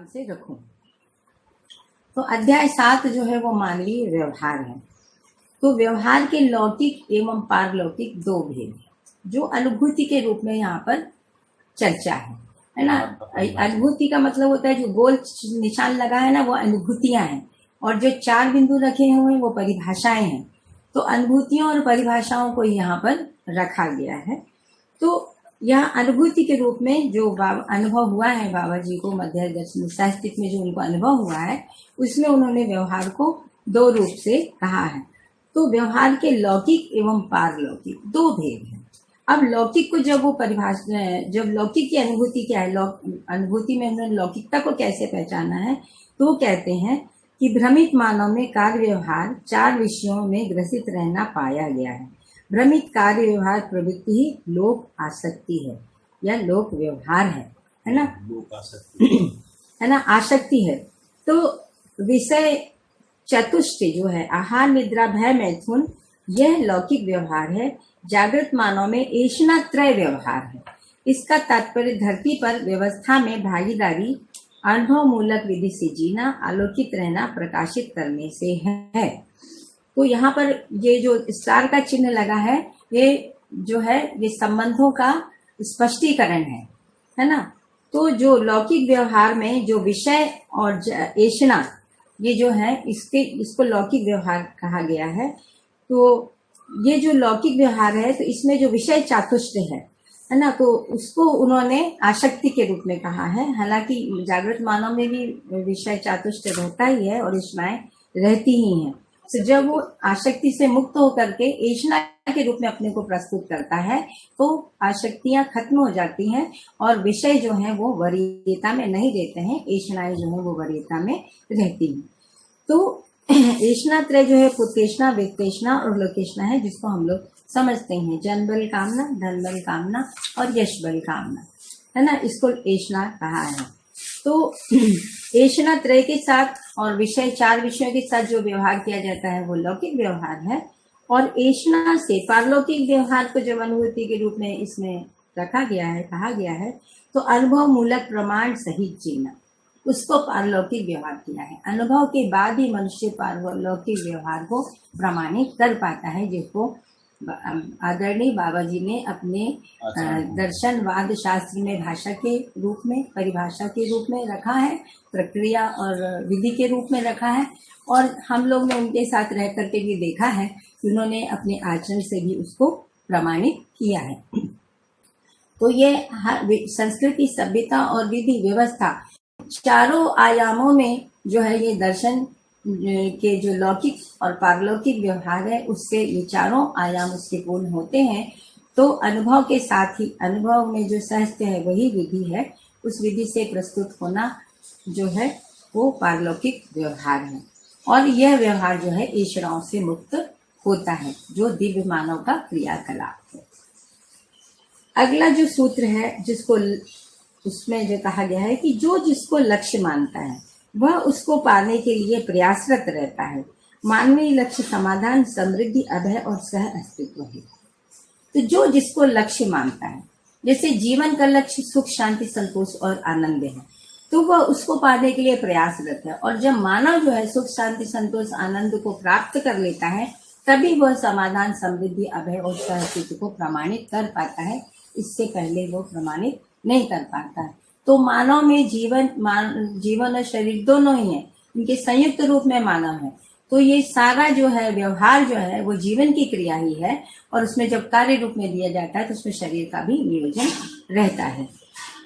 से रखूं। तो अध्याय 7 जो है वो मानवीय व्यवहार है। तो व्यवहार के लौकिक एवं पारलौकिक दो भेद, जो अनुभूति के रूप में यहाँ पर चर्चा है ना। अनुभूति का मतलब होता है जो गोल निशान लगा है ना, वो अनुभूतियां हैं, और जो 4 बिंदु रखे हुए हैं वो परिभाषाएं हैं। तो अनुभूतियों और परिभाषाओं को यहाँ पर रखा गया है। तो यह अनुभूति के रूप में जो अनुभव हुआ है बाबा जी को मध्य दर्शन शास्त्रिक में जो उनको अनुभव हुआ है, उसमें उन्होंने व्यवहार को 2 रूप से कहा है। तो व्यवहार के लौकिक एवं पारलौकिक 2 भेद हैं। अब लौकिक को जब वो जब लौकिक की अनुभूति क्या है, अनुभूति में उन्होंने लौकिकता को कैसे पहचाना है, तो वो कहते हैं कि भ्रमित मानव में कार्य व्यवहार 4 विषयों में ग्रसित रहना पाया गया है। भ्रमित कार्य व्यवहार प्रवृत्ति ही लोक आसक्ति है या लोक व्यवहार है ना, लोक आसक्ति है ना, आसक्ति है। तो विषय चतुष्टय जो है आहार निद्रा भय मैथुन, यह लौकिक व्यवहार है। जागृत मानव में ऐषणा त्रय व्यवहार है। इसका तात्पर्य धरती पर व्यवस्था में भागीदारी, अनुभव मूलक विधि से जीना, आलोकित रहना, प्रकाशित करने से है। तो यहाँ पर ये जो स्टार का चिन्ह लगा है, ये जो है ये संबंधों का स्पष्टीकरण है ना। तो जो लौकिक व्यवहार में जो विषय और ऐषणा ये जो है इसको लौकिक व्यवहार कहा गया है। तो ये जो लौकिक व्यवहार है, तो इसमें जो विषय चातुष्टय है ना, तो उसको उन्होंने आसक्ति के रूप में कहा है। हालांकि जागृत मानव में भी विषय चातुष्टय रहता ही है और ऐषणाएं रहती ही हैं। तो जब वो आसक्ति से मुक्त होकर के ऐषणा के रूप में अपने को प्रस्तुत करता है, तो आसक्तियां खत्म हो जाती हैं और विषय जो है वो वरीयता में नहीं रहते हैं, ऐषणाएं जो है वो वरीयता में रहती हैं। तो ऐषणा त्रय जो है पुत्रेषणा, वित्तेषणा और लोकेषणा है, जिसको हम लोग समझते हैं जन बल कामना, धन बल कामना और यश बल कामना, है ना, इसको ऐषणा कहा है। तो ऐषणा त्रय के साथ और विषय 4 विषयों के साथ जो व्यवहार किया जाता है वो लौकिक व्यवहार है। और ऐषणा से पारलौकिक व्यवहार को जब अनुभूति के रूप में इसमें रखा गया है, कहा गया है, तो अनुभव मूलक प्रमाण सहित जीना, उसको पारलौकिक व्यवहार किया है। अनुभव के बाद ही मनुष्य पारलौकिक व्यवहार को प्रमाणित कर पाता है, जिसको आदरणीय बाबा जी ने अपने दर्शनवाद शास्त्र में भाषा के रूप में, परिभाषा के रूप में रखा है, प्रक्रिया और विधि के रूप में रखा है। और हम लोग ने उनके साथ रह करके भी देखा है कि उन्होंने अपने आचरण से भी उसको प्रमाणित किया है। तो ये संस्कृति, सभ्यता और विधि व्यवस्था 4 आयामों में जो है ये दर्शन के जो लौकिक और पारलौकिक व्यवहार है, उससे ये 4 आयाम उसके पूर्ण होते हैं। तो अनुभव के साथ ही अनुभव में जो सहस्त्र है वही विधि है, उस विधि से प्रस्तुत होना जो है वो पारलौकिक व्यवहार है। और यह व्यवहार जो है ऐषणाओं से मुक्त होता है, जो दिव्य मानव का क्रियाकलाप है। अगला जो सूत्र है जिसको उसमें जो कहा गया है कि जो जिसको लक्ष्य मानता है वह उसको पाने के लिए प्रयासरत रहता है। मानवीय लक्ष्य समाधान, समृद्धि, अभय और सह अस्तित्व है। तो जो जिसको लक्ष्य मानता है, जैसे जीवन का लक्ष्य सुख, शांति, संतोष और आनंद है, तो वह उसको पाने के लिए प्रयासरत है। और जब मानव जो है सुख, शांति, संतोष, आनंद को प्राप्त कर लेता है, तभी वह समाधान, समृद्धि, अभय और सह अस्तित्व को प्रमाणित कर पाता है। इससे पहले वो प्रमाणित नहीं कर पाता है। तो मानव में जीवन और शरीर दोनों ही है, इनके संयुक्त रूप में मानव है। तो ये सारा जो है व्यवहार जो है वो जीवन की क्रिया ही है, और उसमें जब कार्य रूप में दिया जाता है तो उसमें शरीर का भी नियोजन रहता है।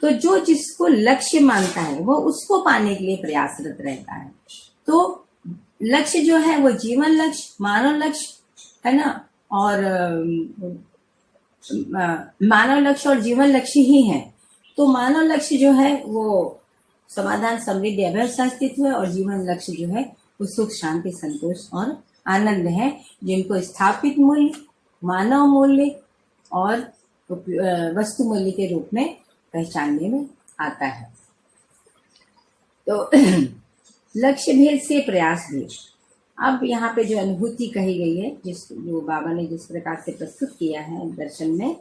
तो जो जिसको लक्ष्य मानता है वो उसको पाने के लिए प्रयासरत रहता है। तो लक्ष्य जो है वो जीवन लक्ष्य, मानव लक्ष्य है ना, और मानव लक्ष्य और जीवन लक्ष्य ही है। तो मानव लक्ष्य जो है वो समाधान, समृद्धि, अभय, अस्तित्व है, और जीवन लक्ष्य जो है वो सुख, शांति, संतोष और आनंद है, जिनको स्थापित मूल्य, मानव मूल्य और वस्तु मूल्य के रूप में पहचानने में आता है। तो लक्ष्य भेद से प्रयास भेद। अब यहाँ पे जो अनुभूति कही गई है, जो बाबा ने जिस प्रकार से प्रस्तुत किया है दर्शन में,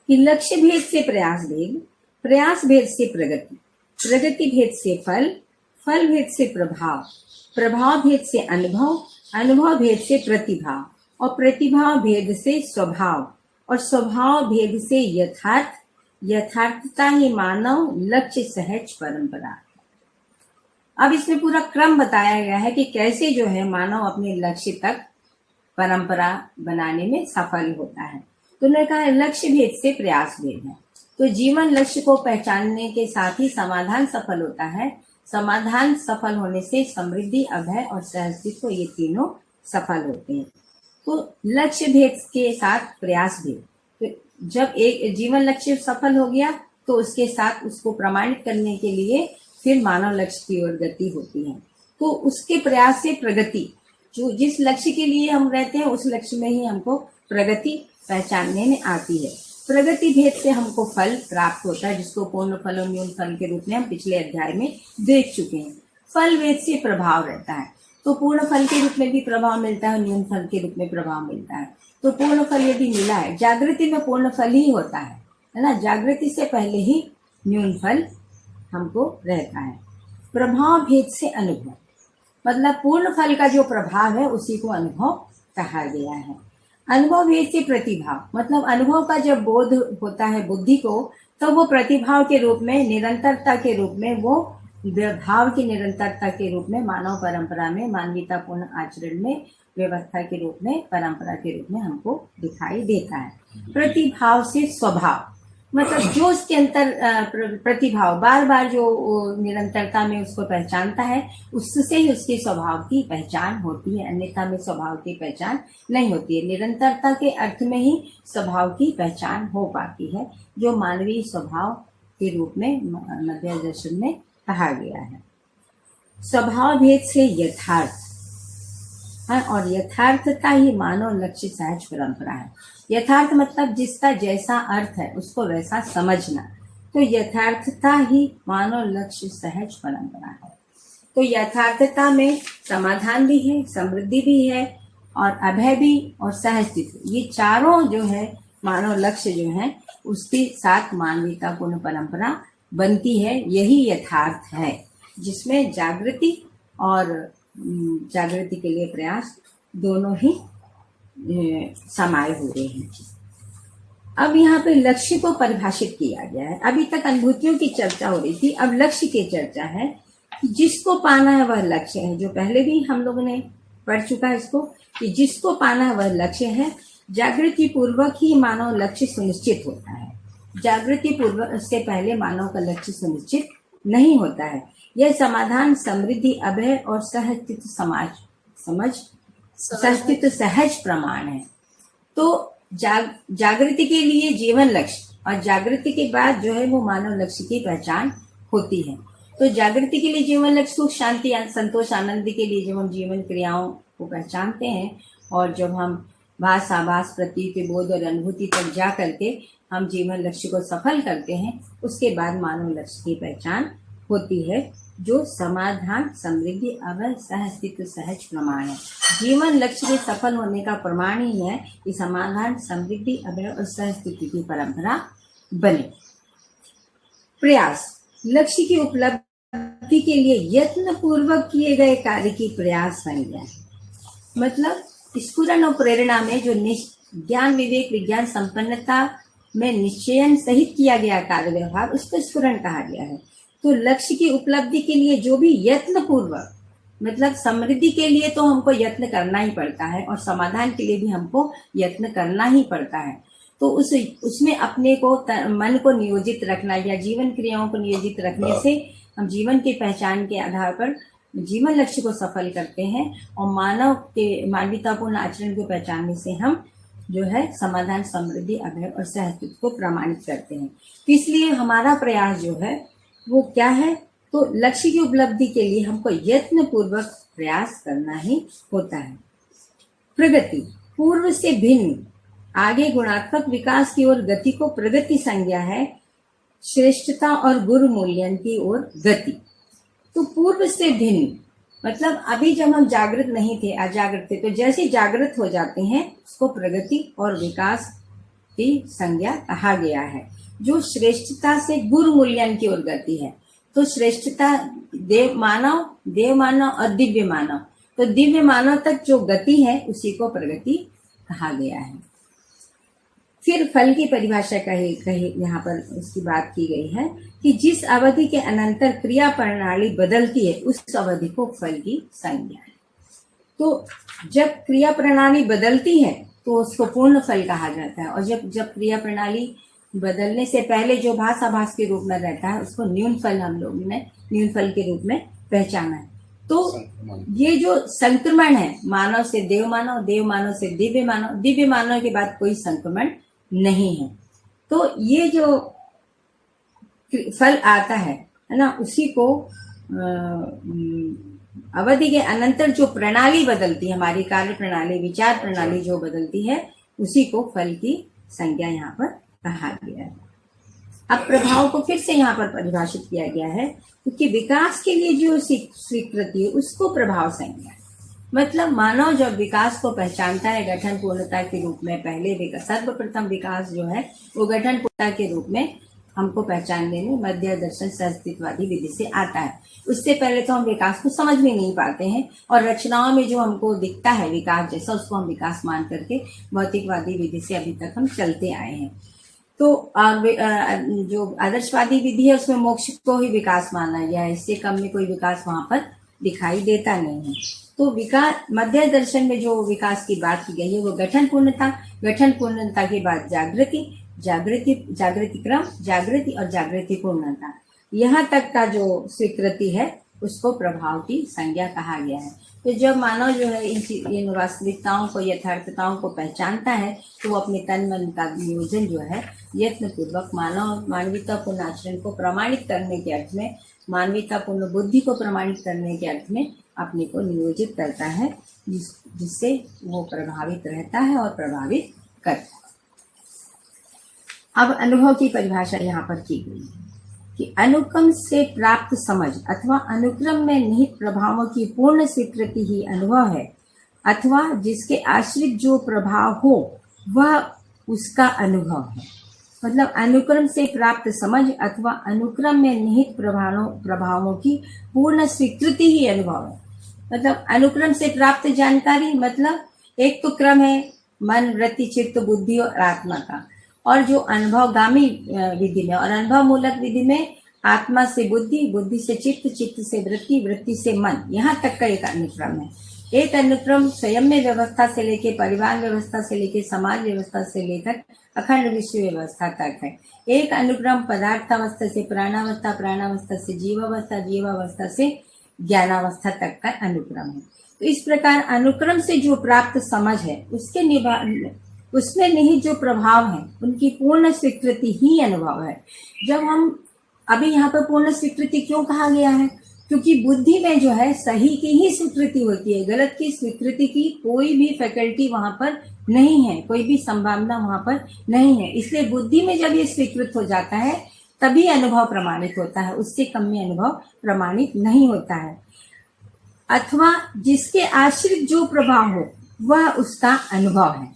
कि लक्ष्य भेद से प्रयास भेद, प्रयास भेद से प्रगति, प्रगति भेद से फल, फल भेद से प्रभाव, प्रभाव भेद से अनुभव, अनुभव भेद से प्रतिभा, और प्रतिभा भेद से स्वभाव, और स्वभाव भेद से यथार्थ, यथार्थता ही मानव लक्ष्य सहज परंपरा। अब इसमें पूरा क्रम बताया गया है कि कैसे जो है मानव अपने लक्ष्य तक परंपरा बनाने में सफल होता है। तो उन्होंने कहा लक्ष्य भेद से प्रयास भेद है। तो जीवन लक्ष्य को पहचानने के साथ ही समाधान सफल होता है। समाधान सफल होने से समृद्धि, अभय और सहअस्तित्व ये तीनों सफल होते हैं। तो लक्ष्य भेद के साथ प्रयास भेद, तो जब एक जीवन लक्ष्य सफल हो गया तो उसके साथ उसको प्रमाणित करने के लिए फिर मानव लक्ष्य की ओर गति होती है। तो उसके प्रयास से प्रगति, जो जिस लक्ष्य के लिए हम रहते हैं उस लक्ष्य में ही हमको प्रगति पहचानने में आती है। प्रगति भेद से हमको फल प्राप्त होता है, जिसको पूर्ण फल और न्यून फल के रूप में हम पिछले अध्याय में देख चुके हैं। फल भेद से प्रभाव रहता है, तो पूर्ण फल के रूप में भी प्रभाव मिलता है, न्यून फल के रूप में प्रभाव मिलता है। तो पूर्ण फल यदि मिला है, जागृति में पूर्ण फल ही होता है ना, जागृति से पहले ही न्यून फल हमको रहता है। प्रभाव भेद से अनुभव, मतलब पूर्ण फल का जो प्रभाव है उसी को अनुभव कहा गया है। अनुभव भेद से प्रतिभा, मतलब अनुभव का जब बोध होता है बुद्धि को, तो वो प्रतिभाव के रूप में, निरंतरता के रूप में, वो भाव की निरंतरता के रूप में मानव परंपरा में, मानवीयतापूर्ण आचरण में, व्यवस्था के रूप में, परंपरा के रूप में हमको दिखाई देता है। प्रतिभाव से स्वभाव, मतलब जो उसके अंतर प्रतिभाव बार बार जो निरंतरता में उसको पहचानता है, उससे ही उसके स्वभाव की पहचान होती है, अन्यथा में स्वभाव की पहचान नहीं होती है। निरंतरता के अर्थ में ही स्वभाव की पहचान हो पाती है, जो मानवीय स्वभाव के रूप में मध्य दर्शन में कहा गया है। स्वभाव भेद से यथार्थ, और यथार्थता ही मानव लक्ष्य सहज परंपरा है। यथार्थ मतलब जिसका जैसा अर्थ है उसको वैसा समझना, तो यथार्थता ही मानव लक्ष्य सहज परंपरा है। तो यथार्थता में समाधान भी है, समृद्धि भी है, और अभय भी, और सहअस्तित्व, ये चारों जो है मानव लक्ष्य जो है उसके साथ मानवीयतापूर्ण परंपरा बनती है। यही यथार्थ है जिसमें जागृति और जागृति के लिए प्रयास दोनों ही समाये हुए हैं। अब यहाँ पे लक्ष्य को परिभाषित किया गया है। अभी तक अनुभूतियों की चर्चा हो रही थी, अब लक्ष्य की चर्चा है कि जिसको पाना है वह लक्ष्य है। जो पहले भी हम लोगों ने पढ़ चुका है इसको, कि जिसको पाना है वह लक्ष्य है। जागृति पूर्वक ही मानव लक्ष्य सुनिश्चित होता है। जागृति पूर्वक से पहले मानव का लक्ष्य सुनिश्चित नहीं होता है। यह समाधान, समृद्धि, अभय और सहअस्तित्व सहअस्तित्व सहज प्रमाण है। तो जागृति के लिए जीवन लक्ष्य, और जागृति के बाद जो है वो मानव लक्ष्य की पहचान होती है। तो जागृति के लिए जीवन लक्ष्य सुख, शांति, संतोष, आनंद के लिए जब हम जीवन क्रियाओं को पहचानते हैं, और जब हम भास, आभास, प्रतीत, बोध और अनुभूति तक जा करके हम जीवन लक्ष्य को सफल करते हैं, उसके बाद मानव लक्ष्य की पहचान होती है, जो समाधान, समृद्धि, अभय, सहअस्तित्व सहज प्रमाण है। जीवन लक्ष्य के सफल होने का प्रमाण ही है कि समाधान, समृद्धि, अभय और सहअस्तित्व की परंपरा बने। प्रयास, लक्ष्य की उपलब्धि के लिए यत्न पूर्वक किए गए कार्य की प्रयास संज्ञा है। मतलब स्फुरन और प्रेरणा में जो ज्ञान, विवेक, विज्ञान, संपन्नता में निश्चयन सहित किया गया कार्य व्यवहार, उसको स्फुरन कहा गया है। तो लक्ष्य की उपलब्धि के लिए जो भी यत्न पूर्वक, मतलब समृद्धि के लिए तो हमको यत्न करना ही पड़ता है, और समाधान के लिए भी हमको यत्न करना ही पड़ता है। तो उसमें अपने को, मन को नियोजित रखना या जीवन क्रियाओं को नियोजित रखने से हम जीवन की पहचान के आधार पर जीवन लक्ष्य को सफल करते हैं, और मानव के मानवीयतापूर्ण आचरण को पहचानने से हम जो है समाधान, समृद्धि, अभय और सहअस्तित्व को प्रमाणित करते हैं। तो इसलिए हमारा प्रयास जो है वो क्या है, तो लक्ष्य की उपलब्धि के लिए हमको यत्न पूर्वक प्रयास करना ही होता है। प्रगति, पूर्व से भिन्न आगे गुणात्मक विकास की ओर गति को प्रगति संज्ञा है। श्रेष्ठता और गुरु मूल्यन की ओर गति। तो पूर्व से भिन्न मतलब अभी जब हम जागृत नहीं थे, अजागृत थे, तो जैसे जागृत हो जाते हैं उसको प्रगति और विकास की संज्ञा कहा गया है। जो श्रेष्ठता से गुरु मूल्यन की ओर गति है, तो श्रेष्ठता देव मानव और दिव्य मानव, तो दिव्य मानव तक जो गति है उसी को प्रगति कहा गया है। फिर फल की परिभाषा कही यहाँ पर उसकी बात की गई है कि जिस अवधि के अनंतर क्रिया प्रणाली बदलती है उस अवधि को फल की संज्ञा है। तो जब क्रिया प्रणाली बदलती है तो उसको पूर्ण फल कहा जाता है, और जब क्रिया प्रणाली बदलने से पहले जो भासाभास के रूप में रहता है उसको न्यून फल हम लोगों ने न्यून फल के रूप में पहचाना है। तो ये जो संक्रमण है, मानव से देव मानव, देव मानव से दिव्य मानव, दिव्य मानव के बाद कोई संक्रमण नहीं है। तो ये जो फल आता है ना, उसी को अवधि के अनंतर जो प्रणाली बदलती है, हमारी कार्य प्रणाली, विचार प्रणाली जो बदलती है, उसी को फल की संज्ञा यहाँ पर कहा गया है। अब प्रभाव को फिर से यहाँ पर परिभाषित किया गया है, क्योंकि विकास के लिए जो स्वीकृति है उसको प्रभाव संज्ञा, मतलब मानव जब विकास को पहचानता है गठन पूर्णता के रूप में, पहले सर्वप्रथम विकास जो है वो गठन पूर्णता के रूप में हमको पहचानने में मध्य दर्शन सहअस्तित्ववादी विधि से आता है। उससे पहले तो हम विकास को समझ भी नहीं पाते हैं, और रचनाओं में जो हमको दिखता है विकास जैसा, उसको हम विकास मान करके भौतिकवादी विधि से अभी तक हम चलते आए हैं। तो जो आदर्शवादी विधि है उसमें मोक्ष को ही विकास माना गया है, इससे कम में कोई विकास वहां पर दिखाई देता नहीं है। तो विकास मध्य दर्शन में जो विकास की बात की गई है वो गठन पूर्णता, गठन पूर्णता के बाद जागृति, जागृति क्रम, जागृति और जागृति पूर्णता, यहाँ तक का जो स्वीकृति है उसको प्रभाव की संज्ञा कहा गया है। तो जब मानव जो है इन वास्तविकताओं को, यथार्थताओं को पहचानता है तो वो अपने तन मन का नियोजन जो है यत्न पूर्वक मानवीयतापूर्ण आचरण को प्रमाणित करने के अर्थ में, मानवीयतापूर्ण बुद्धि को प्रमाणित करने के अर्थ में अपने को नियोजित करता है, जिससे वो प्रभावित रहता है और प्रभावित करता है। अब अनुभव की परिभाषा यहाँ पर की गई है कि अनुक्रम से प्राप्त समझ अथवा अनुक्रम में निहित प्रभावों की पूर्ण स्वीकृति ही अनुभव है, अथवा जिसके आश्रित जो प्रभाव हो वह उसका अनुभव है। मतलब अनुक्रम से प्राप्त समझ अथवा अनुक्रम में निहित प्रभावों की पूर्ण स्वीकृति ही अनुभव है। मतलब अनुक्रम से प्राप्त जानकारी, मतलब एक तो क्रम है मन, वृत्ति, चित्त, बुद्धि और आत्मा का, और जो अनुभवगामी विधि में और अनुभव मूलक विधि में आत्मा से बुद्धि, बुद्धि से चित्त, चित्त से वृत्ति, वृत्ति से मन, यहाँ तक का एक अनुक्रम है। एक अनुक्रम स्वयं में व्यवस्था से लेकर परिवार व्यवस्था से लेकर समाज व्यवस्था से लेकर अखंड विश्व व्यवस्था तक है। एक अनुक्रम पदार्थावस्था से प्राणावस्था, प्राणावस्था से जीवावस्था, जीवावस्था से ज्ञानावस्था तक का अनुक्रम है। तो इस प्रकार अनुक्रम से जो प्राप्त समझ है उसमें निहित जो प्रभाव है उनकी पूर्ण स्वीकृति ही अनुभव है। जब हम अभी यहाँ पर पूर्ण स्वीकृति क्यों कहा गया है, क्योंकि बुद्धि में जो है सही की ही स्वीकृति होती है, गलत की स्वीकृति की कोई भी फैकल्टी वहां पर नहीं है, कोई भी संभावना वहां पर नहीं है। इसलिए बुद्धि में जब ये स्वीकृत हो जाता है तभी अनुभव प्रमाणित होता है, उससे कम में अनुभव प्रमाणित नहीं होता है। अथवा जिसके आश्रित जो प्रभाव हो वह उसका अनुभव है।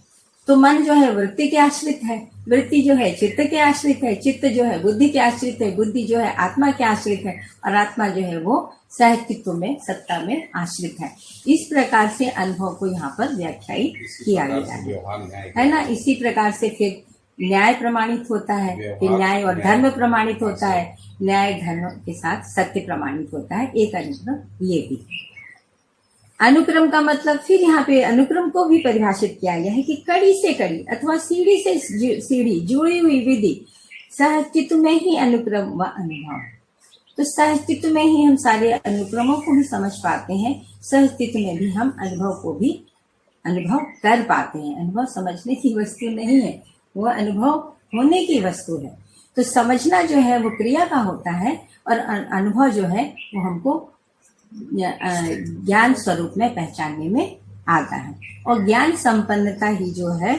तो मन जो है वृत्ति के आश्रित है, वृत्ति जो है चित्त के आश्रित है, चित्त जो है बुद्धि के आश्रित है, बुद्धि जो है आत्मा के आश्रित है, और आत्मा जो है वो सहअस्तित्व में, सत्ता में आश्रित है। इस प्रकार से अनुभव को यहाँ पर व्याख्यायित किया गया है ना। इसी प्रकार से फिर न्याय प्रमाणित होता है, फिर न्याय और धर्म प्रमाणित होता है, न्याय धर्म के साथ सत्य प्रमाणित होता है। एक अनुक्रम ये भी अनुक्रम का मतलब, फिर यहाँ पे अनुक्रम को भी परिभाषित किया गया है कि कड़ी से कड़ी अथवा सीढ़ी से सीढ़ी जुड़ी हुई विधि सहअस्तित्व में ही अनुक्रम व अनुभव है। तो सहअस्तित्व में ही हम सारे अनुक्रमों को भी समझ पाते हैं, सहअस्तित्व में भी हम अनुभव को भी अनुभव कर पाते हैं। अनुभव समझने की वस्तु नहीं है, वह अनुभव होने की वस्तु है। तो समझना जो है वो क्रिया का होता है, और अनुभव जो है वो हमको ज्ञान स्वरूप में पहचानने में आता है। और ज्ञान संपन्नता ही जो है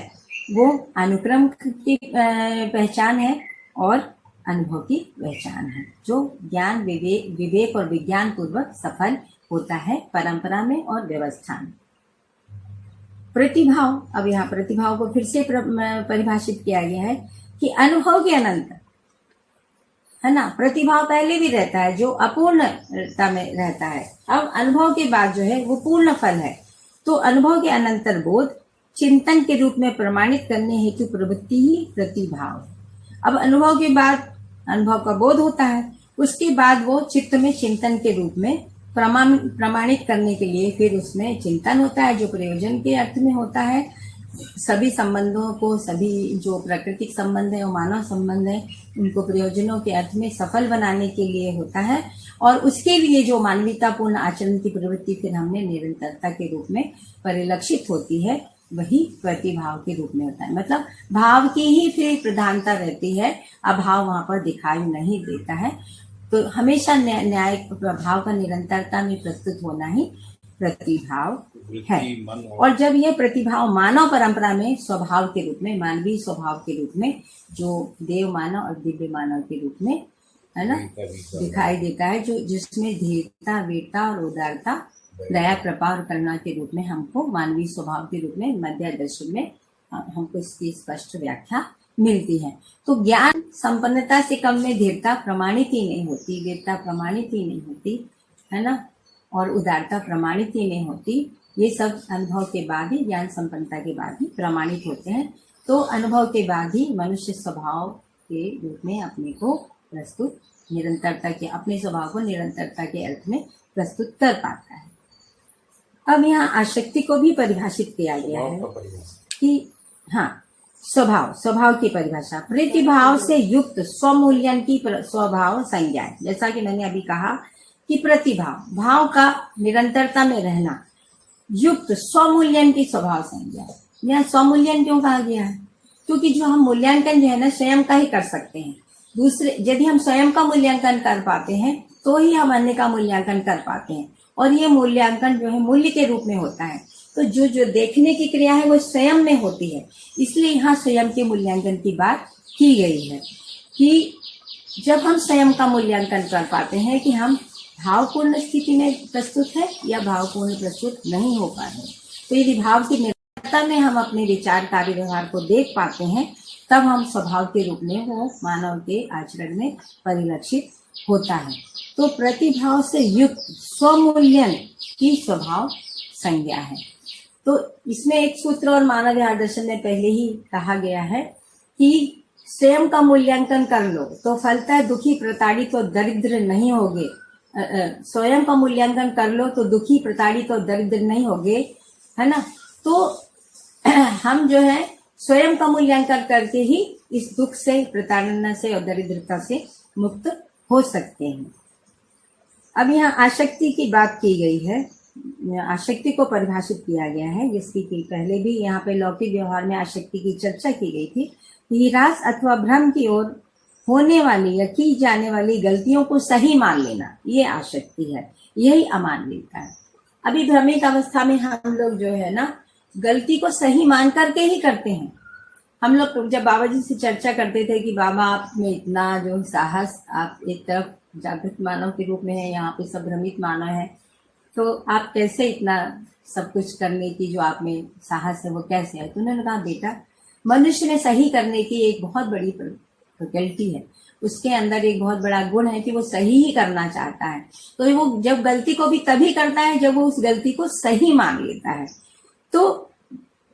वो अनुक्रम की पहचान है और अनुभव की पहचान है, जो ज्ञान विवेक और विज्ञान पूर्वक सफल होता है परंपरा में और व्यवस्था में। प्रतिभाव, अब यहाँ प्रतिभाव को फिर से परिभाषित किया गया है कि अनुभव के अनंतर है ना, प्रतिभाव पहले भी रहता है जो अपूर्णता में रहता है। अब अनुभव के बाद जो है वो पूर्ण फल है। तो अनुभव के अनंतर बोध चिंतन के रूप में प्रमाणित करने हेतु प्रवृत्ति ही प्रतिभाव है। अब अनुभव के बाद अनुभव का बोध होता है, उसके बाद वो चित्त में चिंतन के रूप में प्रमाणित करने के लिए फिर उसमें चिंतन होता है जो प्रयोजन के अर्थ में होता है। सभी संबंधों को, सभी जो प्राकृतिक संबंध है और मानव संबंध है, उनको प्रयोजनों के अर्थ में सफल बनाने के लिए होता है। और उसके लिए जो मानवीयतापूर्ण आचरण की प्रवृत्ति फिर हमने निरंतरता के रूप में परिलक्षित होती है, वही प्रतिभाव के रूप में होता है। मतलब भाव की ही फिर प्रधानता रहती है, अभाव वहां पर दिखाई नहीं देता है। तो हमेशा न्याय प्रभाव का निरंतरता में प्रस्तुत होना ही प्रतिभाव है। और जब यह प्रतिभाव मानव परंपरा में स्वभाव के रूप में, मानवीय स्वभाव के रूप में, जो देव मानव और दिव्य मानव के रूप में, है ना, दिखाई देता है, जो जिसमें धीरता, वीरता और उदारता, दया, कृपा और करुणा के रूप में हमको मानवीय स्वभाव के रूप में मध्य दर्शन में हमको इसकी स्पष्ट व्याख्या मिलती है। तो ज्ञान संपन्नता से कम में धीरता प्रमाणित ही नहीं होती, वीरता प्रमाणित ही नहीं होती, है ना, और उदारता प्रमाणित ही नहीं होती। ये सब अनुभव के बाद ही, ज्ञान संपन्नता के बाद ही प्रमाणित होते हैं। तो अनुभव के बाद ही मनुष्य स्वभाव के रूप में अपने को प्रस्तुत, निरंतरता के, अपने स्वभाव को निरंतरता के अर्थ में प्रस्तुत कर पाता है। अब यहाँ आसक्ति को भी परिभाषित किया गया है कि हाँ, स्वभाव की परिभाषा, प्रतिभाव से युक्त स्वमूल्यन की स्वभाव संज्ञा। जैसा कि मैंने अभी कहा कि प्रतिभाव, भाव का निरंतरता में रहना, युक्त स्वमूल्यन की स्वभाव संज्ञा। यहाँ स्वमूल्यन क्यों कहा गया है? क्योंकि जो हम मूल्यांकन जो है ना स्वयं का ही कर सकते हैं। दूसरे, यदि हम स्वयं का मूल्यांकन कर पाते हैं तो ही हम अन्य का मूल्यांकन कर पाते हैं। और ये मूल्यांकन जो है मूल्य के रूप में होता है। तो जो देखने की क्रिया है वो स्वयं में होती है। इसलिए यहाँ स्वयं के मूल्यांकन की बात की गई है कि जब हम स्वयं का मूल्यांकन कर पाते हैं कि हम भावपूर्ण स्थिति में प्रस्तुत है या भावपूर्ण प्रस्तुत नहीं हो पा रहे, तो यदि भाव की निरंतरता में हम अपने विचार, कार्य, व्यवहार को देख पाते हैं, तब हम स्वभाव के रूप में वो मानव के आचरण में परिलक्षित होता है। तो प्रतिभाव से युक्त स्वमूल्यन की स्वभाव संज्ञा है। तो इसमें एक सूत्र और मानव व्यवहार दर्शन में पहले ही कहा गया है कि स्वयं का मूल्यांकन कर लो तो फलतः दुखी, प्रताड़ित और दरिद्र नहीं होगे। स्वयं का मूल्यांकन कर लो तो दुखी, प्रताड़ित और दरिद्र नहीं होगे, है ना। तो हम जो है स्वयं का मूल्यांकन करके ही इस दुख से, प्रताड़ना से और दरिद्रता से मुक्त हो सकते हैं। अब यहाँ आसक्ति की बात की गई है, आसक्ति को परिभाषित किया गया है, जिसकी कि पहले भी यहाँ पे लौकिक व्यवहार में आसक्ति की चर्चा की गई थी। निराश अथवा भ्रम की ओर होने वाली या की जाने वाली गलतियों को सही मान लेना, ये आसक्ति है, यही अमानवीयता है। अभी भ्रमित अवस्था में हम लोग जो है ना गलती को सही मान करके ही करते हैं। हम लोग जब बाबा जी से चर्चा करते थे कि बाबा आप में इतना जो साहस, आप एक तरफ जागृत मानव के रूप में है, यहाँ पे सब भ्रमित मानव है, तो आप कैसे इतना सब कुछ करने की जो आप में साहस है वो कैसे है? तो उन्होंने कहा बेटा, मनुष्य में सही करने की एक बहुत बड़ी प्रकृति है, उसके अंदर एक बहुत बड़ा गुण है कि वो सही ही करना चाहता है। तो वो जब गलती को भी तभी करता है जब वो उस गलती को सही मान लेता है। तो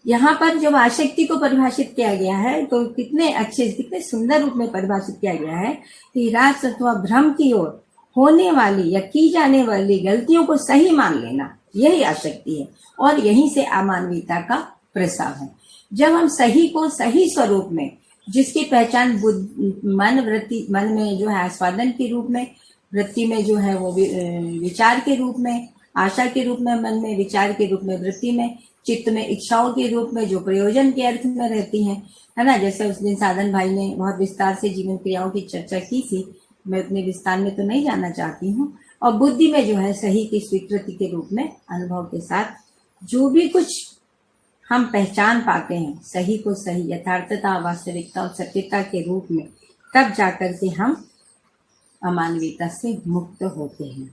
यहाँ पर जब आसक्ति को परिभाषित किया गया है तो कितने अच्छे, कितने सुंदर रूप में परिभाषित किया गया है कि राज अथवा भ्रम की ओर होने वाली या की जाने वाली गलतियों को सही मान लेना, यही आसक्ति है और यहीं से अमानवीयता का प्रसार है। जब हम सही को सही स्वरूप में, जिसकी पहचान मन, वृत्ति, मन में जो है आस्वादन के रूप में, वृत्ति में जो है वो विचार के रूप में, आशा के रूप में मन में, विचार के रूप में वृत्ति में, चित्त में इच्छाओं के रूप में जो प्रयोजन के अर्थ में रहती हैं, है ना। जैसे उस दिन साधन भाई ने बहुत विस्तार से जीवन क्रियाओं की चर्चा की थी, मैं उतने विस्तार में तो नहीं जाना चाहती हूँ। और बुद्धि में जो है सही की स्वीकृति के रूप में अनुभव के साथ जो भी कुछ हम पहचान पाते हैं, सही को सही, यथार्थता, वास्तविकता और सत्यता के रूप में, तब जाकर के हम अमानवीयता से मुक्त होते हैं,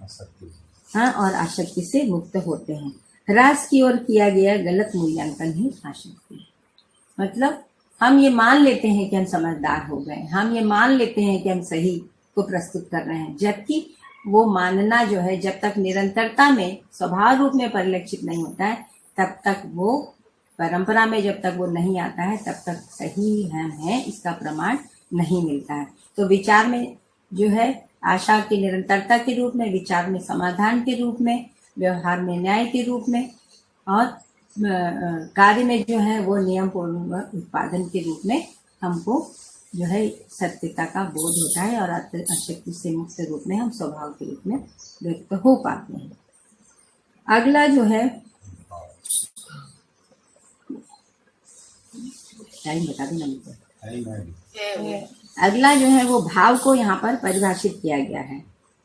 हाँ, और आसक्ति से मुक्त होते हैं। ह्रास की ओर किया गया गलत मूल्यांकन ही आसक्ति है। मतलब हम ये मान लेते हैं कि हम समझदार हो गए, हम ये मान लेते हैं कि हम सही को प्रस्तुत कर रहे हैं, जबकि वो मानना जो है जब तक निरंतरता में स्वभाव रूप में परिलक्षित नहीं होता है तब तक वो परंपरा में जब तक वो नहीं आता है तब तक सही है इसका प्रमाण नहीं मिलता है। तो विचार में जो है आशा की निरंतरता के रूप में, विचार में समाधान के रूप में, व्यवहार में न्याय के रूप में और कार्य में जो है वो नियम पूर्ण उत्पादन के रूप में हमको जो है सत्यता का बोध होता है और अशक्ति से मुक्त रूप में हम स्वभाव के रूप में व्यक्त हो पाते हैं। अगला जो है टाइम बता देना मुझे। अगला जो है वो भाव को यहाँ पर परिभाषित किया गया है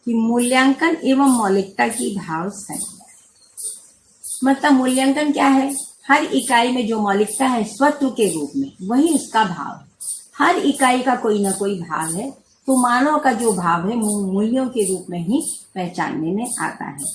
कि मूल्यांकन एवं मौलिकता की भाव संज्ञा। मतलब मूल्यांकन क्या है? हर इकाई में जो मौलिकता है स्वत्व के रूप में वही उसका भाव है। हर इकाई का कोई ना कोई भाव है, तो मानव का जो भाव है मूल्यों के रूप में ही पहचानने में आता है।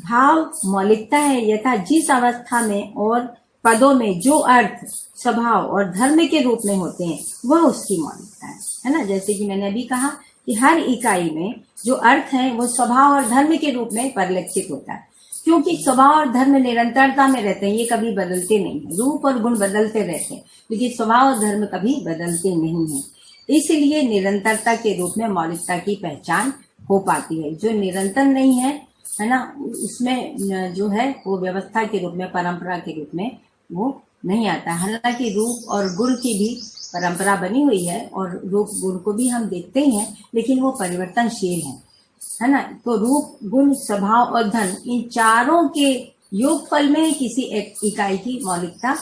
भाव मौलिकता है यथा जिस अवस्था में और पदों में जो अर्थ, स्वभाव और धर्म के रूप में होते हैं वह उसकी मौलिकता है ना। जैसे कि मैंने अभी कहा कि हर इकाई में जो अर्थ है वो स्वभाव और धर्म के रूप में परिलक्षित होता है, क्योंकि स्वभाव और धर्म निरंतरता में रहते हैं, ये कभी बदलते नहीं है। रूप और गुण बदलते रहते हैं लेकिन स्वभाव और धर्म कभी बदलते नहीं है, इसलिए निरंतरता के रूप में मौलिकता की पहचान हो पाती है। जो निरंतर नहीं है ना, उसमें जो है वो व्यवस्था के रूप में, परंपरा के रूप में वो नहीं आता। हालांकि रूप और गुण की भी परंपरा बनी हुई है और रूप गुण को भी हम देखते ही हैं, लेकिन वो परिवर्तनशील है ना। तो रूप, गुण, स्वभाव और धन, इन चारों के योगफल में किसी एक इकाई की मौलिकता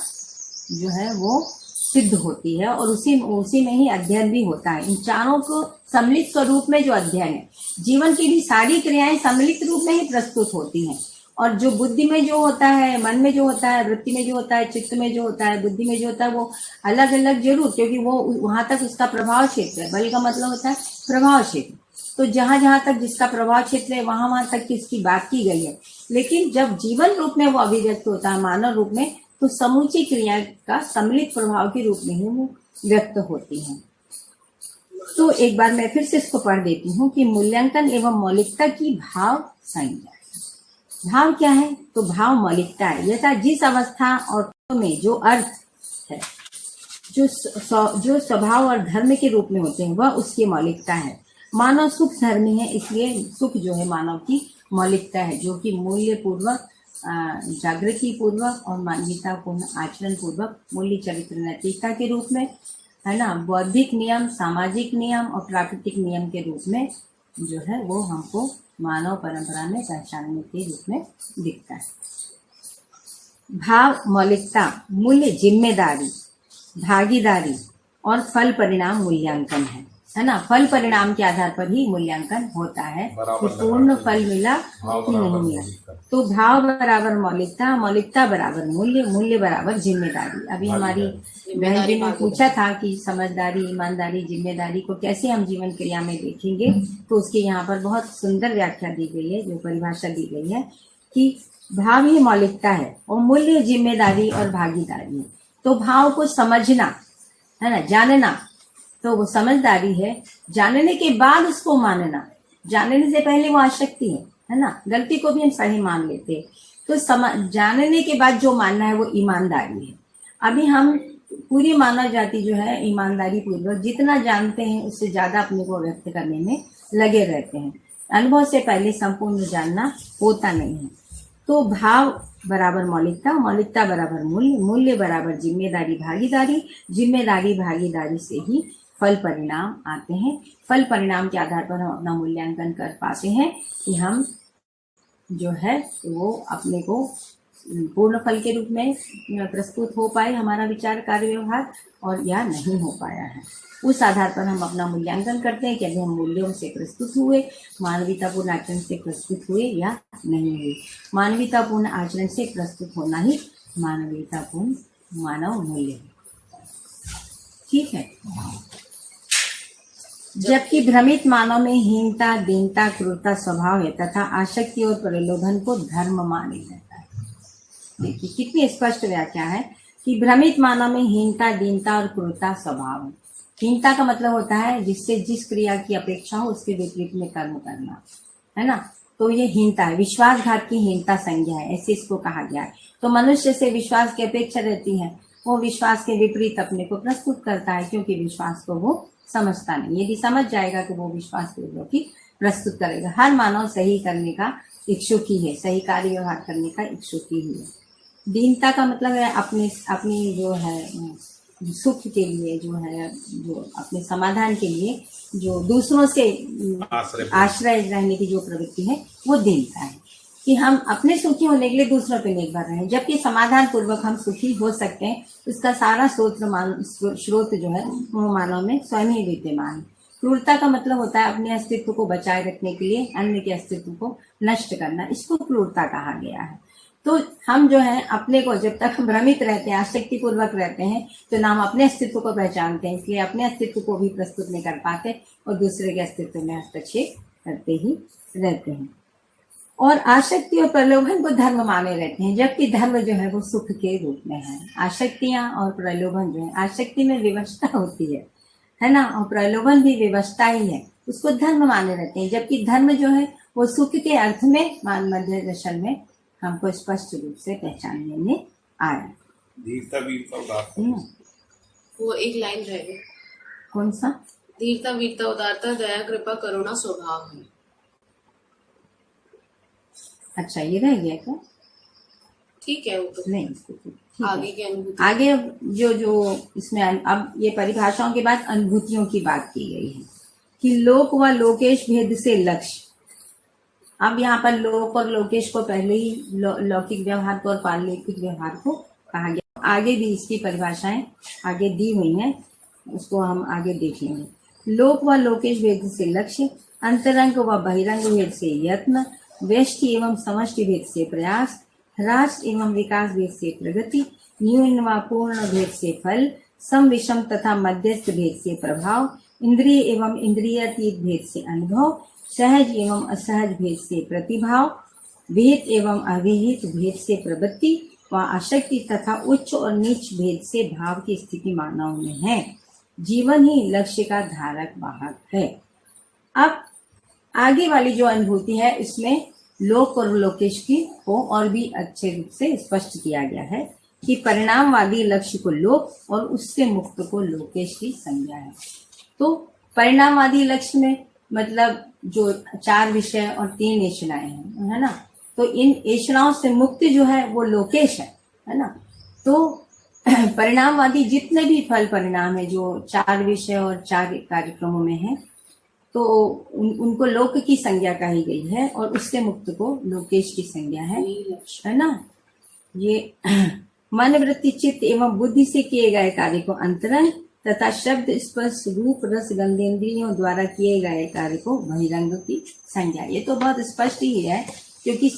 जो है वो सिद्ध होती है और उसी में ही अध्ययन भी होता है। इन चारों को सम्मिलित स्वरूप में जो अध्ययन है, जीवन की भी सारी क्रियाएं सम्मिलित रूप में ही प्रस्तुत होती हैं। और जो बुद्धि में जो होता है, मन में जो होता है, वृत्ति में जो होता है, चित्त में जो होता है, बुद्धि में जो होता है, वो अलग अलग जरूर, क्योंकि वो वहां तक उसका प्रभाव क्षेत्र है। बल का मतलब होता है प्रभाव क्षेत्र। तो जहां जहां तक जिसका प्रभाव क्षेत्र है वहां तक की उसकी बात की गई है। लेकिन जब जीवन रूप में वो अभिव्यक्त होता है, मानव रूप में, तो समूची क्रिया का सम्मिलित प्रभाव के रूप में ही वो व्यक्त होती है। तो एक बार मैं फिर से इसको पढ़ देती हूँ कि मूल्यांकन एवं मौलिकता की भाव संज्ञा। भाव क्या है? तो भाव मौलिकता है यथा जिस अवस्था और में जो अर्थ है, जो स्वभाव और धर्म के रूप में होते हैं वह उसकी मौलिकता है। मानव सुख धर्मी है, इसलिए सुख जो है मानव की मौलिकता है, जो कि मूल्य पूर्वक, जागृति पूर्वक और मानवीयता पूर्ण आचरण पूर्वक मूल्य, चरित्र, नैतिकता के रूप में है ना, बौद्धिक नियम, सामाजिक नियम और प्राकृतिक नियम के रूप में जो है वो हमको मानव परंपरा में पहचानने के रूप में दिखता है। भाव मौलिकता, मूल्य, जिम्मेदारी, भागीदारी और फल परिणाम मूल्यांकन है ना। फल परिणाम के आधार पर ही मूल्यांकन होता है कि पूर्ण फल मिला कि नहीं मिला। तो भाव बराबर मौलिकता, मौलिकता बराबर मूल्य, मूल्य बराबर जिम्मेदारी। अभी हमारी बहन जी ने पूछा था कि समझदारी, ईमानदारी, जिम्मेदारी को कैसे हम जीवन क्रिया में देखेंगे, तो उसके यहाँ पर बहुत सुंदर व्याख्या दी गई है, जो परिभाषा दी गई है कि भाव ही मौलिकता है और मूल्य जिम्मेदारी और भागीदारी है। तो भाव को समझना है ना, जानना, तो वो समझदारी है। जानने के बाद उसको मानना, जानने से पहले वो आसक्ति है ना। गलती को भी हम सही मान लेते हैं, तो जानने के बाद जो मानना है वो ईमानदारी है। अभी हम पूरी मानव जाति जो है ईमानदारी पूर्वक जितना जानते हैं उससे ज्यादा अपने को व्यक्त करने में लगे रहते हैं। अनुभव से पहले संपूर्ण जानना होता नहीं है। तो भाव बराबर मौलिकता, मौलिकता बराबर मूल्य, मूल्य बराबर जिम्मेदारी, भागीदारी, जिम्मेदारी, भागीदारी से ही फल परिणाम आते हैं। फल परिणाम के आधार पर हम अपना मूल्यांकन कर पाते हैं कि हम जो है वो अपने को पूर्ण फल के रूप में प्रस्तुत हो पाए, हमारा विचार, कार्य, व्यवहार, और या नहीं हो पाया है। उस आधार पर हम अपना मूल्यांकन करते हैं कि अभी हम मूल्यों से प्रस्तुत हुए, मानवीयतापूर्ण आचरण से प्रस्तुत हुए या नहीं हुए। मानवीयतापूर्ण आचरण से प्रस्तुत होना ही मानवीयतापूर्ण मानव मूल्य है। ठीक है। जबकि भ्रमित मानव में हीनता, दीनता, क्रूरता स्वभाव है तथा आसक्ति और प्रलोभन को धर्म माने जाता है। देखिए कितनी स्पष्ट व्याख्या है कि भ्रमित मानव में हीनता, दीनता और क्रूरता स्वभाव है। हीनता का मतलब होता है जिससे जिस क्रिया की अपेक्षा हो उसके विपरीत में कर्म करना, है ना। तो ये हीनता है, विश्वासघात की हीनता संज्ञा है, ऐसे इसको कहा गया है। तो मनुष्य से विश्वास की अपेक्षा रहती है, वो विश्वास के विपरीत अपने को प्रस्तुत करता है, क्योंकि विश्वास को वो समझता नहीं। यदि समझ जाएगा तो वो विश्वास के विरोधी प्रस्तुत करेगा। हर मानव सही करने का इच्छुक ही है, सही कार्य व्यवहार करने का इच्छुक ही है। दीनता का मतलब है अपनी जो है सुख के लिए, जो है जो अपने समाधान के लिए जो दूसरों से आश्रय रहने की जो प्रवृत्ति है वो दीनता है, कि हम अपने सुखी होने के लिए दूसरों पे निर्भर रहें, जबकि समाधान पूर्वक हम सुखी हो सकते हैं। उसका सारा स्रोत जो है वो मानव में स्वयं ही विद्यमान है। क्रूरता का मतलब होता है अपने अस्तित्व को बचाए रखने के लिए अन्य के अस्तित्व को नष्ट करना, इसको क्रूरता कहा गया है। तो हम जो है अपने को, जब तक हम भ्रमित रहते हैं, आसक्ति पूर्वक रहते हैं, तो ना हम अपने अस्तित्व को पहचानते हैं, इसलिए अपने अस्तित्व को भी प्रस्तुत नहीं कर पाते और दूसरे के अस्तित्व में हस्तक्षेप करते ही रहते हैं। और आसक्ति और प्रलोभन को धर्म माने रहते हैं, जबकि धर्म जो है वो सुख के रूप में है। आसक्तियां और प्रलोभन जो है, आसक्ति में विवशता होती है ना, और प्रलोभन भी विवशता ही है, उसको धर्म माने रहते हैं, जबकि धर्म जो है वो सुख के अर्थ में मध्य दर्शन में हमको स्पष्ट रूप से पहचानने में आया। धीरता वीरता उदारता, वो एक लाइन रह गई, कौन सा? धीरता वीरता उदारता दया कृपा करुणा स्वभाव है। अच्छा, ये रह गया क्या? ठीक है, वो तो नहीं, आगे की अनुभूति, आगे जो इसमें अब ये परिभाषाओं के बाद अनुभूतियों की बात की गई है कि लोक व लोकेश भेद से लक्ष्य। अब यहाँ पर लोक और लोकेश को पहले ही लौकिक व्यवहार को और पारलौकिक व्यवहार को कहा गया। आगे भी इसकी परिभाषाएं आगे दी हुई हैं, उसको हम आगे देख लेंगे। लोक व लोकेश भेद से लक्ष्य, अंतरंग व बहिरंग भेद से यत्न, व्यष्टि एवं समष्टि भेद से प्रयास, राष्ट्र एवं विकास भेद से प्रगति, न्यून व पूर्ण भेद से फल, सम विषम तथा मध्यस्थ भेद से प्रभाव, इंद्रिय एवं इंद्रियातीत भेद से अनुभव, सहज एवं असहज भेद से प्रतिभाव, विहित एवं अविहित भेद से प्रवृत्ति व आसक्ति तथा उच्च और नीच भेद से भाव की स्थिति मानव में है। जीवन ही लक्ष्य का धारक वाहक है। अब आगे वाली जो अनुभूति है इसमें लोक और लोकेश की को और भी अच्छे रूप से स्पष्ट किया गया है कि परिणामवादी लक्ष्य को लोक और उससे मुक्त को लोकेश की संज्ञा है। तो परिणामवादी लक्ष्य में मतलब जो 4 विषय और 3 ऐषणाएं हैं, है ना, तो इन ऐषणाओं से मुक्ति जो है वो लोकेश है ना। तो परिणामवादी जितने भी फल परिणाम है जो 4 विषय और 4 कार्यक्रमों में है, तो उनको लोक की संज्ञा कही गई है और उससे मुक्त को लोकेश की संज्ञा है ना। ये मन वृत्ति चित्त एवं बुद्धि से किए गए कार्य को अंतरंग तथा शब्द स्पर्श रूप रस गंधेन्द्रियों द्वारा किए गए कार्य को बहिरंग की संज्ञा। ये तो बहुत स्पष्ट ही है, क्योंकि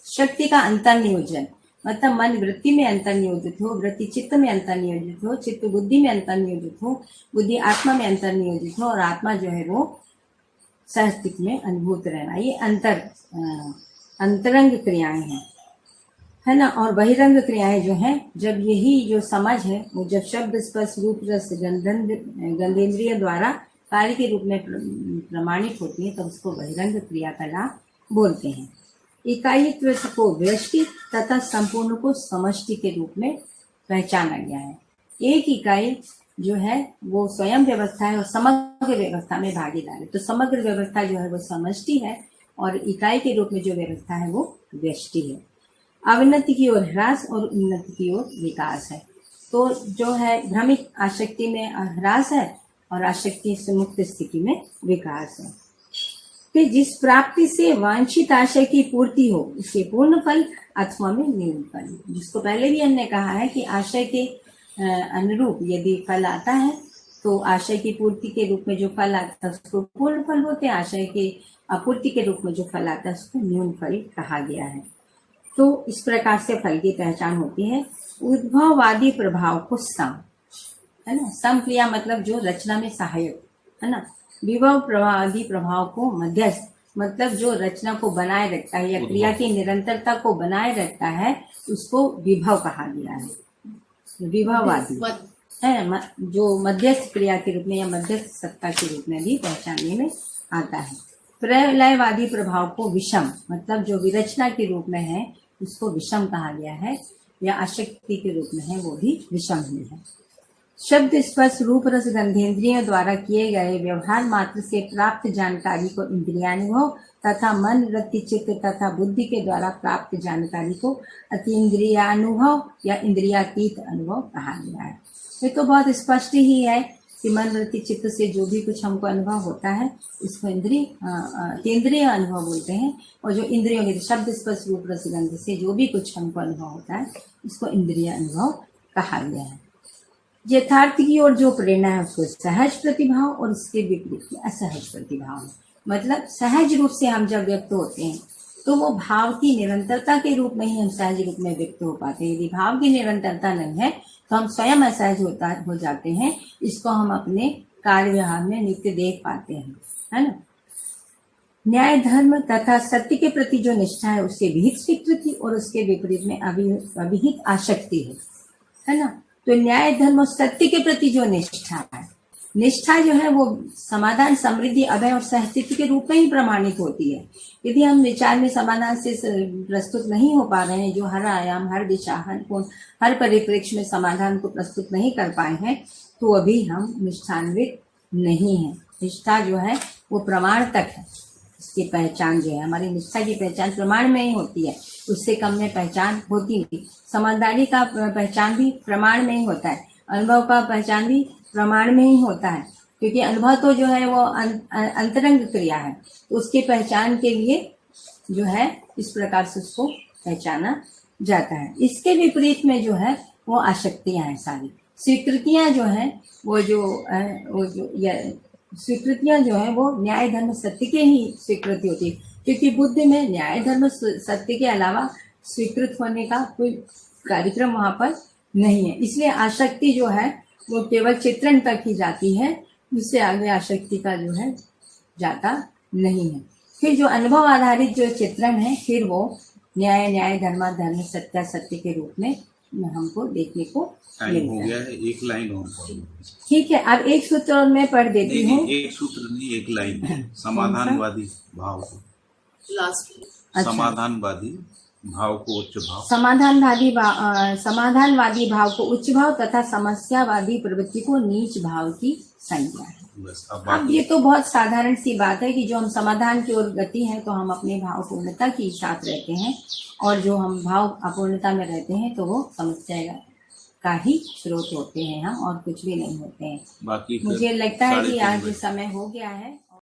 शक्ति का अंतर्नियोजन मतलब मन वृत्ति में अंतर्नियोजित हो, वृत्ति चित्त में अंतर्नियोजित हो, चित्त बुद्धि में अंतर्नियोजित हो, बुद्धि आत्मा में अंतर्नियोजित हो और आत्मा जो है वो सहस्तित्व में अनुभूत रहना, ये अंतरंग क्रियाएं हैं, है ना। और बहिरंग क्रियाएं जो हैं, जब यही जो समझ है वो जब शब्द स्पर्श रूप रस गंधेन्द्रिय द्वारा कार्य के रूप में प्रमाणित होती है तब उसको बहिरंग क्रियाकलाप बोलते हैं। इकाईत्व को व्यष्टि तथा संपूर्ण को समष्टि के रूप में पहचाना गया है। एक इकाई जो है वो स्वयं व्यवस्था है और समग्र व्यवस्था में भागीदार है। तो समग्र व्यवस्था जो है वो समष्टि है और इकाई के रूप में जो व्यवस्था है वो व्यष्टि है। अवनति की ओर ह्रास और उन्नति की ओर विकास है। तो जो है भ्रमित आसक्ति में ह्रास है और आसक्ति से मुक्त स्थिति में विकास है। फिर जिस प्राप्ति से वांछित आशय की पूर्ति हो उसे पूर्ण फल अथवा में न्यून फल, जिसको पहले भी हमने कहा है कि आशय के अनुरूप यदि फल आता है तो आशय की पूर्ति के रूप में जो फल आता है उसको पूर्ण फल बोलते हैं, आशय के अपूर्ति के रूप में जो फल आता है उसको न्यून फल कहा गया है। तो इस प्रकार से फल की पहचान होती है। उद्भववादी प्रभाव को सम, है ना, सम क्रिया मतलब जो रचना में सहायक, है ना। विभव प्रभावादी प्रभाव को मध्यस्थ मतलब जो रचना को बनाए रखता है या क्रिया की निरंतरता को बनाए रखता है उसको विभव कहा गया है, विभववादी। है, जो मध्यस्थ क्रिया के रूप में या मध्यस्थ सत्ता के रूप में भी पहचानने में आता है। प्रलयवादी प्रभाव को विषम, मतलब जो विरचना के रूप में है उसको विषम कहा गया है, या आशक्ति के रूप में है वो भी विषम ही है। शब्द स्पर्श रूप रस गंधेंद्रियों द्वारा किए गए व्यवहार मात्र से प्राप्त जानकारी को इंद्रियानुभव तथा मन वृत्ति चित्त तथा बुद्धि के द्वारा प्राप्त जानकारी को अतीन्द्रियानुभव या इंद्रियातीत अनुभव कहा गया है। ये तो बहुत स्पष्ट ही है कि मन वृत्ति चित्त से जो भी कुछ हमको अनुभव होता है उसको इंद्रिय अनुभव बोलते हैं, और जो इंद्रियों के शब्द स्पर्श रूप रस गंध से जो भी कुछ हमको अनुभव होता है उसको इंद्रिय अनुभव कहा गया है। यथार्थ की ओर जो प्रेरणा है उसको सहज प्रतिभाव, और इसके विपरीत असहज प्रतिभाव है। मतलब सहज रूप से हम जब व्यक्त होते हैं तो वो भाव की निरंतरता के रूप में ही हम सहज रूप में व्यक्त हो पाते हैं। यदि भाव की निरंतरता नहीं है तो हम स्वयं असहज हो जाते हैं। इसको हम अपने कार्य व्यवहार में नित्य देख पाते हैं, है ना। न्याय धर्म तथा सत्य के प्रति जो निष्ठा है उससे विहित स्वीकृति, और उसके विपरीत में अविहित आसक्ति है ना। तो न्याय धर्म और सत्य के प्रति जो निष्ठा है, निष्ठा जो है वो समाधान समृद्धि अभय और सहस्तित्व के रूप में ही प्रमाणित होती है। यदि हम विचार में समाधान से प्रस्तुत नहीं हो पा रहे हैं, जो हर आयाम हर दिशा हर कोण हर परिप्रेक्ष्य में समाधान को प्रस्तुत नहीं कर पाए हैं, तो अभी हम निष्ठान्वित नहीं है। निष्ठा जो है वो प्रमाण तक है, इसकी पहचान जो है हमारी निष्ठा की पहचान प्रमाण में ही होती है, उससे कम में पहचान होती नहीं। समझदारी का पहचान भी प्रमाण में ही होता है, अनुभव का पहचान भी प्रमाण में ही होता है, क्योंकि अनुभव तो जो है वो अंतरंग क्रिया है, तो उसकी पहचान के लिए जो है इस प्रकार से उसको पहचाना जाता है। इसके विपरीत में जो है वो आसक्तियां हैं सारी। स्वीकृतियां जो है वो स्वीकृतियां जो है वो न्याय धर्म सत्य के ही स्वीकृति होती है, क्योंकि बुद्धि में न्याय धर्म सत्य के अलावा स्वीकृत होने का कोई कार्यक्रम वहां पर नहीं है। इसलिए आसक्ति जो है वो केवल चित्रण तक ही जाती है, उससे आगे आसक्ति का जो है जाता नहीं है। फिर जो अनुभव आधारित जो चित्रण है फिर वो न्याय धर्म धर्म सत्य के रूप में हमको देखने को टाइम हो गया है। एक लाइन और पढ़ो। ठीक है, अब एक सूत्र और मैं पढ़ देती हूँ। एक सूत्र नहीं, एक लाइन। समाधानवादी भाव को लास्ट। समाधानवादी भाव को उच्च भाव, समाधानवादी भाव को उच्च भाव तथा समस्यावादी प्रवृत्ति को नीच भाव की संज्ञा है। बस अब ये तो बहुत साधारण सी बात है कि जो हम समाधान की ओर गति है तो हम अपने भाव पूर्णता के साथ रहते हैं, और जो हम भाव अपूर्णता में रहते हैं तो वो समस्या का ही स्रोत होते हैं हम, और कुछ भी नहीं होते हैं। बाकी मुझे लगता है कि आज समय हो गया है।